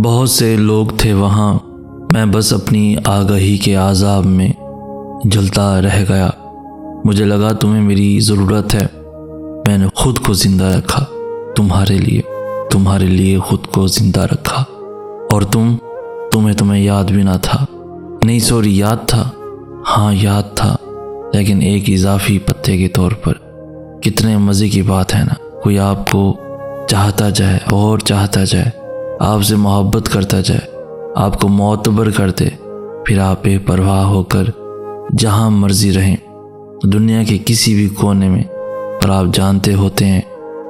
بہت سے لوگ تھے وہاں، میں بس اپنی آگہی کے عذاب میں جلتا رہ گیا۔ مجھے لگا تمہیں میری ضرورت ہے، میں نے خود کو زندہ رکھا تمہارے لیے خود کو زندہ رکھا، اور تمہیں یاد بھی نہ تھا۔ نہیں سوری، یاد تھا، ہاں یاد تھا، لیکن ایک اضافی پتے کے طور پر۔ کتنے مزے کی بات ہے نا، کوئی آپ کو چاہتا جائے اور چاہتا جائے، آپ سے محبت کرتا جائے، آپ کو معتبر کر دے، پھر آپ بے پرواہ ہو کر جہاں مرضی رہیں دنیا کے کسی بھی کونے میں، پر آپ جانتے ہوتے ہیں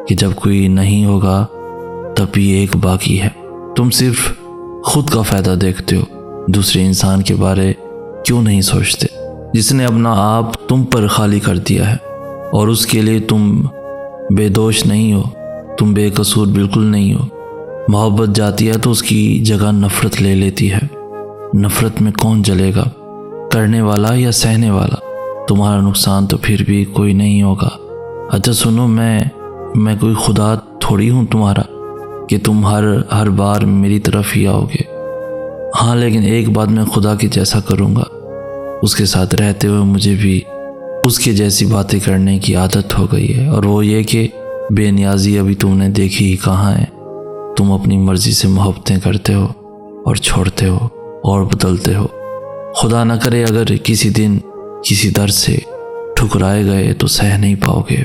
کہ جب کوئی نہیں ہوگا تب یہ ایک باقی ہے۔ تم صرف خود کا فائدہ دیکھتے ہو، دوسرے انسان کے بارے کیوں نہیں سوچتے، جس نے اپنا آپ تم پر خالی کر دیا ہے، اور اس کے لیے تم بے دوش نہیں ہو، تم بے قصور بالکل نہیں ہو۔ محبت جاتی ہے تو اس کی جگہ نفرت لے لیتی ہے۔ نفرت میں کون جلے گا، کرنے والا یا سہنے والا؟ تمہارا نقصان تو پھر بھی کوئی نہیں ہوگا۔ اچھا سنو، میں کوئی خدا تھوڑی ہوں تمہارا کہ تم ہر بار میری طرف ہی آؤ گے۔ ہاں لیکن ایک بات میں خدا کے جیسا کروں گا، اس کے ساتھ رہتے ہوئے مجھے بھی اس کے جیسی باتیں کرنے کی عادت ہو گئی ہے، اور وہ یہ کہ بے نیازی ابھی تم نے دیکھی ہی کہاں ہے۔ تم اپنی مرضی سے محبتیں کرتے ہو اور چھوڑتے ہو اور بدلتے ہو۔ خدا نہ کرے اگر کسی دن کسی در سے ٹھکرائے گئے تو سہ نہیں پاؤ گے۔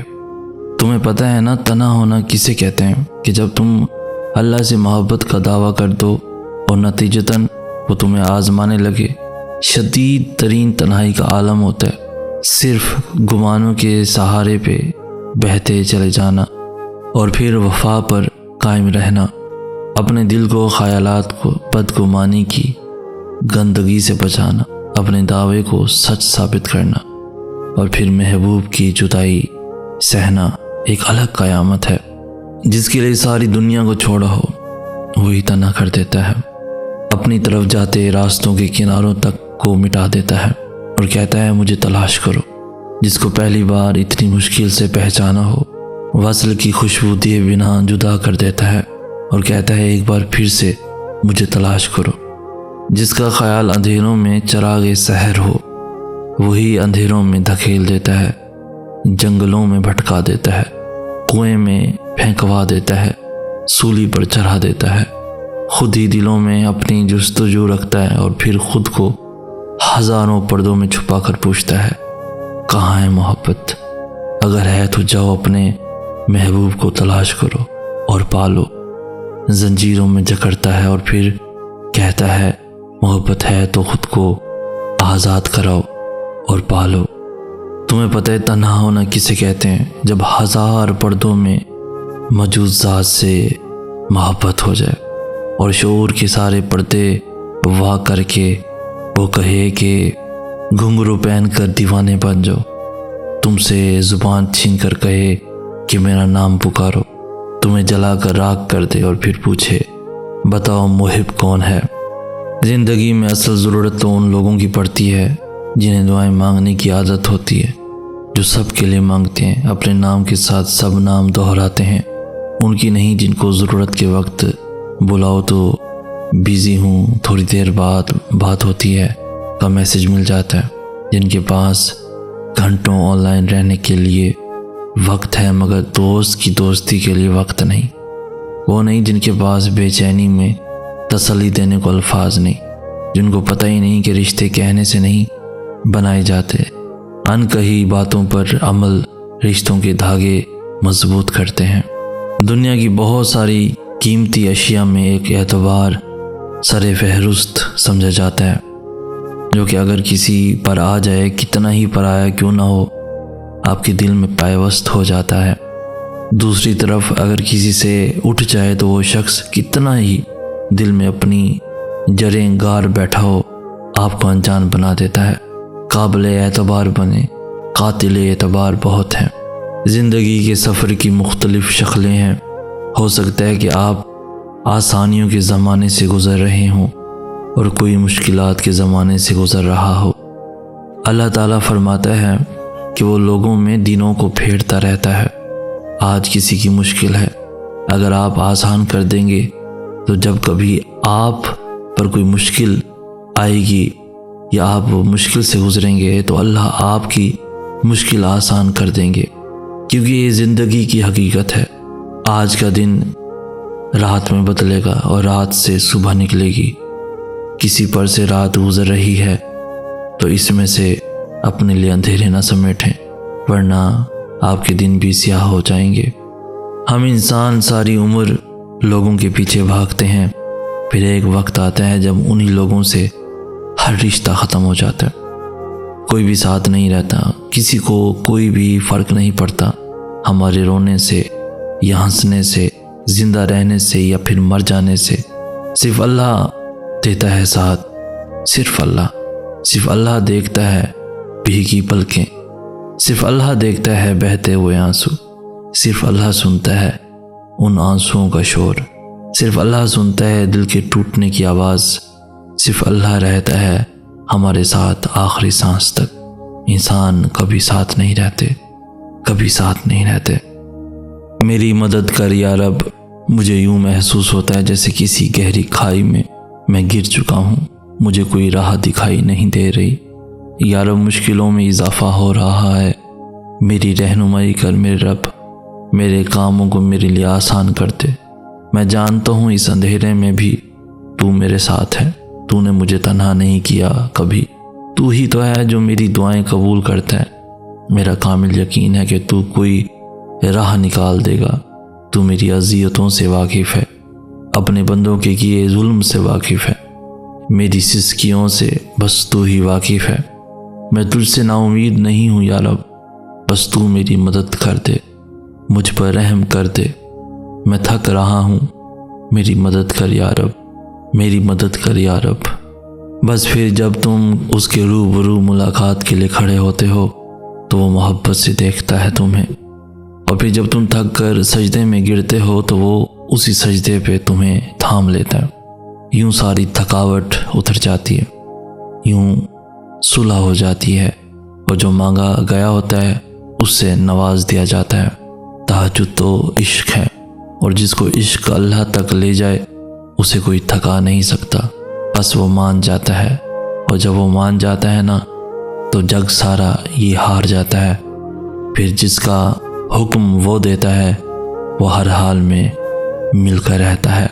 تمہیں پتہ ہے نا تنہا ہونا کسے کہتے ہیں؟ کہ جب تم اللہ سے محبت کا دعویٰ کر دو اور نتیجتاً وہ تمہیں آزمانے لگے۔ شدید ترین تنہائی کا عالم ہوتا ہے، صرف گمانوں کے سہارے پہ بہتے چلے جانا اور پھر وفا پر قائم رہنا، اپنے دل کو خیالات کو بدگمانی کی گندگی سے بچانا، اپنے دعوے کو سچ ثابت کرنا، اور پھر محبوب کی جدائی سہنا ایک الگ قیامت ہے۔ جس کے لیے ساری دنیا کو چھوڑا ہو وہی تنہا کر دیتا ہے، اپنی طرف جاتے راستوں کے کناروں تک کو مٹا دیتا ہے اور کہتا ہے مجھے تلاش کرو۔ جس کو پہلی بار اتنی مشکل سے پہچانا ہو وصل کی خوشبو دیے بنا جدا کر دیتا ہے اور کہتا ہے ایک بار پھر سے مجھے تلاش کرو۔ جس کا خیال اندھیروں میں چراغ سحر ہو وہی اندھیروں میں دھکیل دیتا ہے، جنگلوں میں بھٹکا دیتا ہے، کنویں میں پھینکوا دیتا ہے، سولی پر چڑھا دیتا ہے، خود ہی دلوں میں اپنی جستجو رکھتا ہے اور پھر خود کو ہزاروں پردوں میں چھپا کر پوچھتا ہے کہاں ہے محبت؟ اگر ہے تو جاؤ اپنے محبوب کو تلاش کرو اور پالو۔ زنجیروں میں جکڑتا ہے اور پھر کہتا ہے محبت ہے تو خود کو آزاد کراؤ اور پالو۔ تمہیں پتہ ہے تنہا ہونا کسے کہتے ہیں؟ جب ہزار پردوں میں موجود ذات سے محبت ہو جائے اور شعور کے سارے پردے وا کر کے وہ کہے کہ گھنگرو پہن کر دیوانے بن جاؤ، تم سے زبان چھین کر کہے کہ میرا نام پکارو، تمہیں جلا کر راکھ کر دے اور پھر پوچھے بتاؤ محب کون ہے۔ زندگی میں اصل ضرورت تو ان لوگوں کی پڑتی ہے جنہیں دعائیں مانگنے کی عادت ہوتی ہے، جو سب کے لیے مانگتے ہیں، اپنے نام کے ساتھ سب نام دہراتے ہیں، ان کی نہیں جن کو ضرورت کے وقت بلاؤ تو بیزی ہوں، تھوڑی دیر بعد بات ہوتی ہے کا میسج مل جاتا ہے، جن کے پاس گھنٹوں آن لائن رہنے کے لیے وقت ہے مگر دوست کی دوستی کے لیے وقت نہیں، وہ نہیں جن کے پاس بے چینی میں تسلی دینے کو الفاظ نہیں، جن کو پتہ ہی نہیں کہ رشتے کہنے سے نہیں بنائے جاتے، ان کہی باتوں پر عمل رشتوں کے دھاگے مضبوط کرتے ہیں۔ دنیا کی بہت ساری قیمتی اشیاء میں ایک اعتبار سر فہرست سمجھا جاتا ہے، جو کہ اگر کسی پر آ جائے کتنا ہی پرایا کیوں نہ ہو آپ کے دل میں پیوست ہو جاتا ہے۔ دوسری طرف اگر کسی سے اٹھ جائے تو وہ شخص کتنا ہی دل میں اپنی جڑیں گار بیٹھا ہو آپ کو انجان بنا دیتا ہے۔ قابل اعتبار بنے، قاتل اعتبار بہت ہیں۔ زندگی کے سفر کی مختلف شکلیں ہیں، ہو سکتا ہے کہ آپ آسانیوں کے زمانے سے گزر رہے ہوں اور کوئی مشکلات کے زمانے سے گزر رہا ہو۔ اللہ تعالیٰ فرماتا ہے کہ وہ لوگوں میں دنوں کو پھیرتا رہتا ہے۔ آج کسی کی مشکل ہے، اگر آپ آسان کر دیں گے تو جب کبھی آپ پر کوئی مشکل آئے گی یا آپ مشکل سے گزریں گے تو اللہ آپ کی مشکل آسان کر دیں گے، کیونکہ یہ زندگی کی حقیقت ہے۔ آج کا دن رات میں بدلے گا اور رات سے صبح نکلے گی۔ کسی پر سے رات گزر رہی ہے تو اس میں سے اپنے لیے اندھیرے نہ سمیٹیں، ورنہ آپ کے دن بھی سیاہ ہو جائیں گے۔ ہم انسان ساری عمر لوگوں کے پیچھے بھاگتے ہیں، پھر ایک وقت آتا ہے جب انہی لوگوں سے ہر رشتہ ختم ہو جاتا ہے۔ کوئی بھی ساتھ نہیں رہتا، کسی کو کوئی بھی فرق نہیں پڑتا ہمارے رونے سے یا ہنسنے سے، زندہ رہنے سے یا پھر مر جانے سے۔ صرف اللہ دیتا ہے ساتھ، صرف اللہ دیکھتا ہے بھیگی پلکیں، صرف اللہ دیکھتا ہے بہتے ہوئے آنسو، صرف اللہ سنتا ہے ان آنسوؤں کا شور، صرف اللہ سنتا ہے دل کے ٹوٹنے کی آواز، صرف اللہ رہتا ہے ہمارے ساتھ آخری سانس تک۔ انسان کبھی ساتھ نہیں رہتے۔ میری مدد کر یا رب، مجھے یوں محسوس ہوتا ہے جیسے کسی گہری کھائی میں گر چکا ہوں، مجھے کوئی راہ دکھائی نہیں دے رہی۔ یا رب، مشکلوں میں اضافہ ہو رہا ہے، میری رہنمائی کر میرے رب، میرے کاموں کو میرے لیے آسان کر دے۔ میں جانتا ہوں اس اندھیرے میں بھی تو میرے ساتھ ہے، تو نے مجھے تنہا نہیں کیا کبھی، تو ہی تو ہے جو میری دعائیں قبول کرتا ہے۔ میرا کامل یقین ہے کہ تو کوئی راہ نکال دے گا۔ تو میری اذیتوں سے واقف ہے، اپنے بندوں کے کیے ظلم سے واقف ہے، میری سسکیوں سے بس تو ہی واقف ہے۔ میں تجھ سے نا امید نہیں ہوں یا رب، بس تو میری مدد کر دے، مجھ پر رحم کر دے۔ میں تھک رہا ہوں، میری مدد کر یا رب، میری مدد کر یا رب۔ بس پھر جب تم اس کے روبرو ملاقات کے لیے کھڑے ہوتے ہو تو وہ محبت سے دیکھتا ہے تمہیں، اور پھر جب تم تھک کر سجدے میں گرتے ہو تو وہ اسی سجدے پہ تمہیں تھام لیتا ہے۔ یوں ساری تھکاوٹ اتر جاتی ہے، یوں صلح ہو جاتی ہے، اور جو مانگا گیا ہوتا ہے اس سے نواز دیا جاتا ہے۔ تہجد تو عشق ہے، اور جس کو عشق اللہ تک لے جائے اسے کوئی تھکا نہیں سکتا، بس وہ مان جاتا ہے، اور جب وہ مان جاتا ہے نا تو جگ سارا یہ ہار جاتا ہے۔ پھر جس کا حکم وہ دیتا ہے وہ ہر حال میں مل کر رہتا ہے۔